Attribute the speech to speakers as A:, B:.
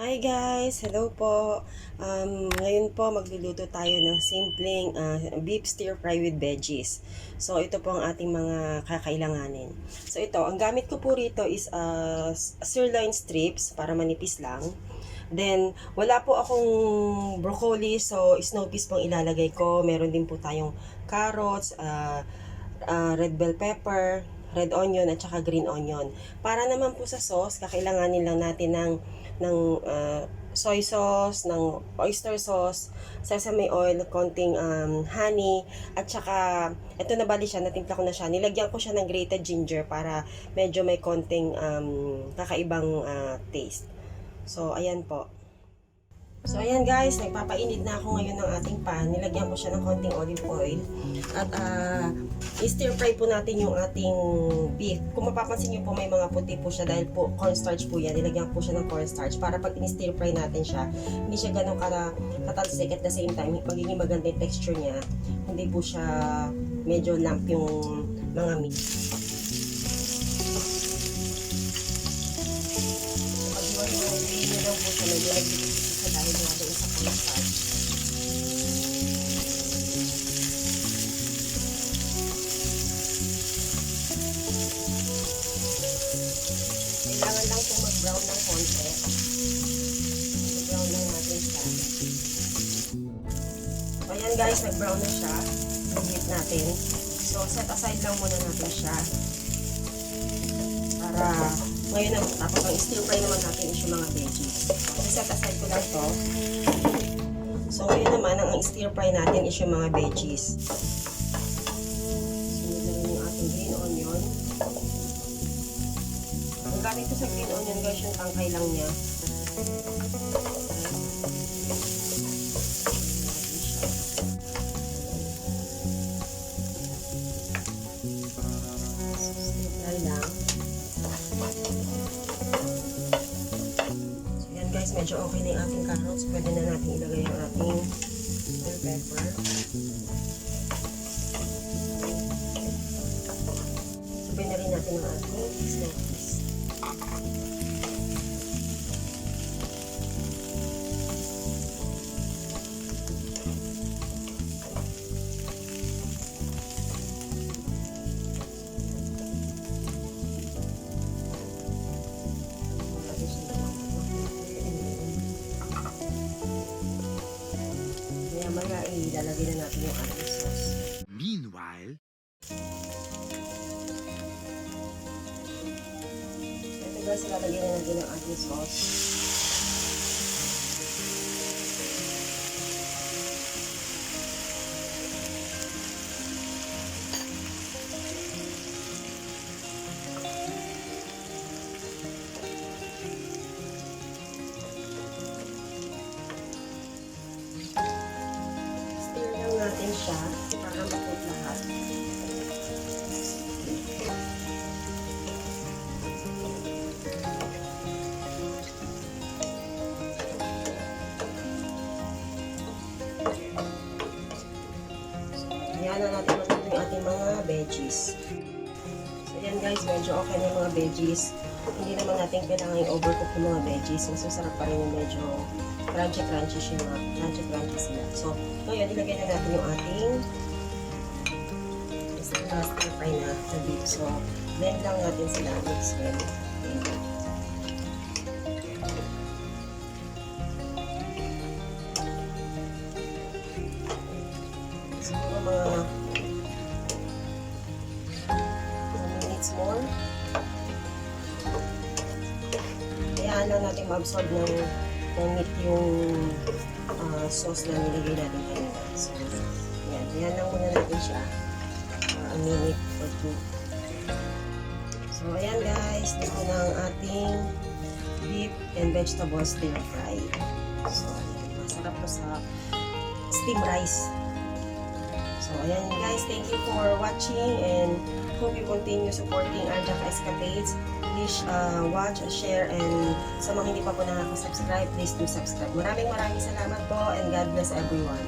A: Hi guys! Hello po! Ngayon po magluluto tayo ng simpleng beef stir fry with veggies. So ito po ang ating mga kakailanganin. So ito, ang gamit ko po rito is sirloin strips para manipis lang. Then wala po akong broccoli, so snow peas pong ilalagay ko. Meron din po tayong carrots, red bell pepper, red onion at saka green onion. Para naman po sa sauce, kakailanganin lang natin ng soy sauce, ng oyster sauce, sesame oil, konting honey, at saka ito na bali siya, natimpla ko na siya. Nilagyan ko siya ng grated ginger para medyo may konting kakaibang taste. So ayan po. So ayan guys, nagpapainit na ako ngayon ng ating pan. Nilagyan ko siya ng konting olive oil. At i-stir fry po natin yung ating beef. Kung mapapansin nyo po, may mga puti po siya dahil po cornstarch po yan. Nilagyan po siya ng cornstarch para pag in-stir fry natin siya, hindi siya ganun katalsik at the same time, magiging maganda yung texture niya. Hindi po siya medyo lump yung mga meat. Pag-iwan nyo lang po siya, medyo nagdikit siya dahil nga doon sa cornstarch. Kailangan lang po mag-brown ng konti. Mag-brown lang natin siya. So, ayan guys, nag-brown na siya. Nag-heat natin. So, set aside lang muna natin siya. Para, ngayon na, tapos ang stir fry naman natin is yung mga veggies. So, set aside ko lang to. So, ngayon naman, ang stir fry natin is yung mga veggies. So, nilagyan yung ating green onion. Ang gamit ko sa green onion guys, yung tangkay lang niya. Stir lang. So yan guys, medyo okay na yung ating carrots. Pwede na natin ilagay yung ating bell pepper. Sabay na rin natin ang ating snow peas. Maya ilalagay na natin yung ating sauce.
B: Meanwhile,
A: Ito guys, ilalagay na natin yung ating sauce. Stir lang natin siya para makot lahat. Ayan na natin matuto yung ating mga veggies. So yan guys, medyo okay na yung mga veggies. Hindi naman natin kailangan yung overcook yung mga veggies. Mas masarap pa rin yung medyo crunchy sila. So, ngayon, ilagay na natin yung ating stir fry na beef. So, blend lang natin sila mix well. Okay. Siguro mga 2 minutes more. Hayaan lang natin ma-absorb ng meat yung sauce na nilagay natin kanina. So, yan. Hayaan lang muna natin siya. A minute or 2. So, ayan guys. Dito na ang ating beef and vegetable stir fry. So, ayan. Masarap po sa steam rice. So, ayan guys. Thank you for watching and hope you continue supporting our Jack Escapades. Please watch, share, and sa mga hindi pa po nakaka-subscribe, please do subscribe. Maraming salamat po and God bless everyone.